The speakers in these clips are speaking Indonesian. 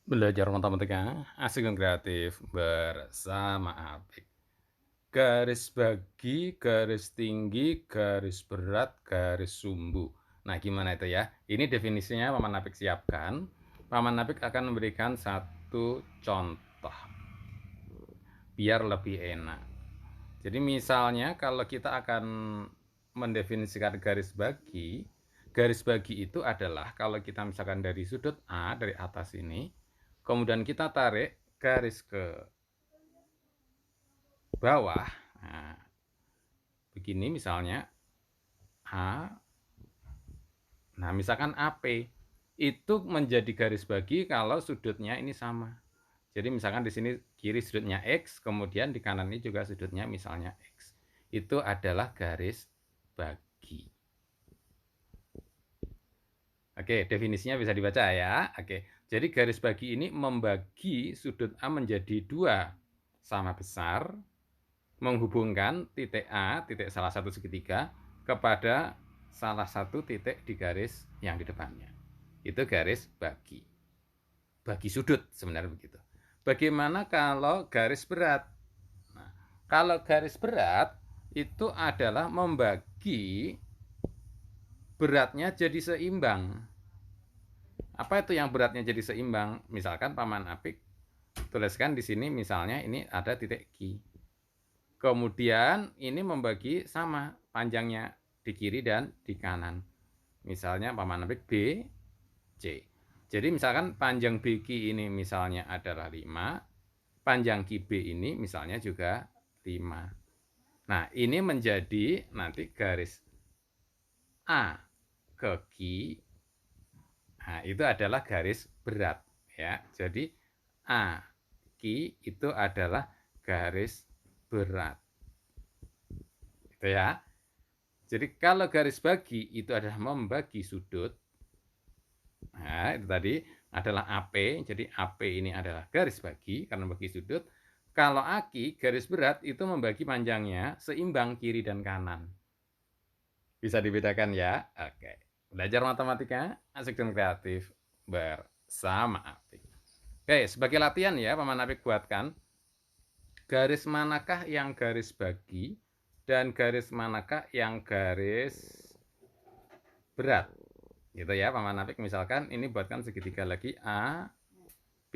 Belajar matematika asik dan kreatif bersama Apik. Garis bagi, garis tinggi, garis berat, garis sumbu. Nah, gimana itu ya? Ini definisinya Paman Apik siapkan. Paman Apik akan memberikan satu contoh biar lebih enak. Jadi misalnya kalau kita akan mendefinisikan garis bagi itu adalah kalau kita misalkan dari sudut A, dari atas ini, kemudian kita tarik garis ke bawah. Nah, begini misalnya A. Nah, misalkan AP itu menjadi garis bagi kalau sudutnya ini sama. Jadi misalkan di sini kiri sudutnya X, kemudian di kanan ini juga sudutnya misalnya X. Itu adalah garis bagi. Oke, definisinya bisa dibaca ya. Oke, jadi garis bagi ini membagi sudut A menjadi dua sama besar, menghubungkan titik A, titik salah satu segitiga, kepada salah satu titik di garis yang di depannya. Itu garis bagi. Bagi sudut sebenarnya begitu. Bagaimana kalau garis berat? Nah, kalau garis berat itu adalah membagi beratnya jadi seimbang. Apa itu yang beratnya jadi seimbang? Misalkan Paman Apik tuliskan di sini misalnya ini ada titik Q. Kemudian ini membagi sama panjangnya di kiri dan di kanan. Misalnya Paman Apik B, C. Jadi misalkan panjang BQ ini misalnya adalah 5, panjang QB ini misalnya juga 5. Nah, ini menjadi nanti garis A ke Q. Nah, itu adalah garis berat ya. Jadi A Q itu adalah garis berat. Itu ya. Jadi kalau garis bagi itu adalah membagi sudut. Nah, itu tadi adalah AP. Jadi AP ini adalah garis bagi karena bagi sudut. Kalau AQ garis berat itu membagi panjangnya seimbang kiri dan kanan. Bisa dibedakan ya? Oke. Belajar matematika asik dan kreatif bersama Apik. Oke, sebagai latihan ya, Paman Apik buatkan garis manakah yang garis bagi dan garis manakah yang garis berat. Gitu ya, Paman Apik misalkan ini buatkan segitiga lagi A,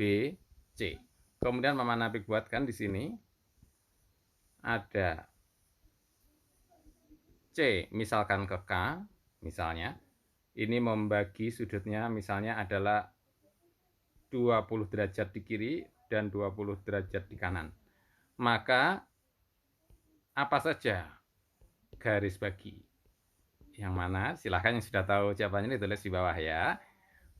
B, C. Kemudian Paman Apik buatkan di sini ada C misalkan ke K, misalnya ini membagi sudutnya misalnya adalah 20 derajat di kiri dan 20 derajat di kanan. Maka apa saja garis bagi? Yang mana? Silahkan yang sudah tahu jawabannya ditulis di bawah ya.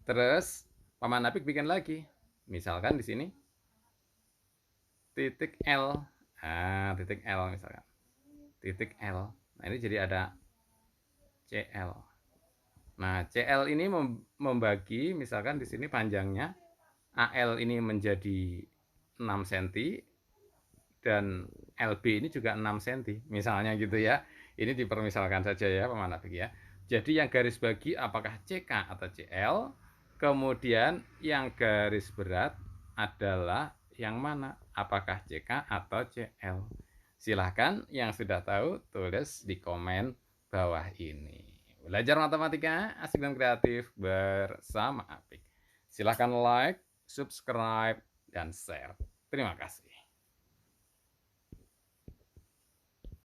Terus Paman Apik bikin lagi. Misalkan di sini titik L. Nah, titik L misalkan. Titik L. Nah, ini jadi ada CL. Nah, CL ini membagi misalkan di sini panjangnya AL ini menjadi 6 cm dan LB ini juga 6 cm. Misalnya gitu ya. Ini dipermisalkan saja ya, Paman Apik ya. Jadi yang garis bagi apakah CK atau CL? Kemudian yang garis berat adalah yang mana? Apakah CK atau CL? Silahkan yang sudah tahu tulis di komen bawah ini. Belajar matematika asik dan kreatif bersama Apik. Silahkan like, subscribe, dan share. Terima kasih.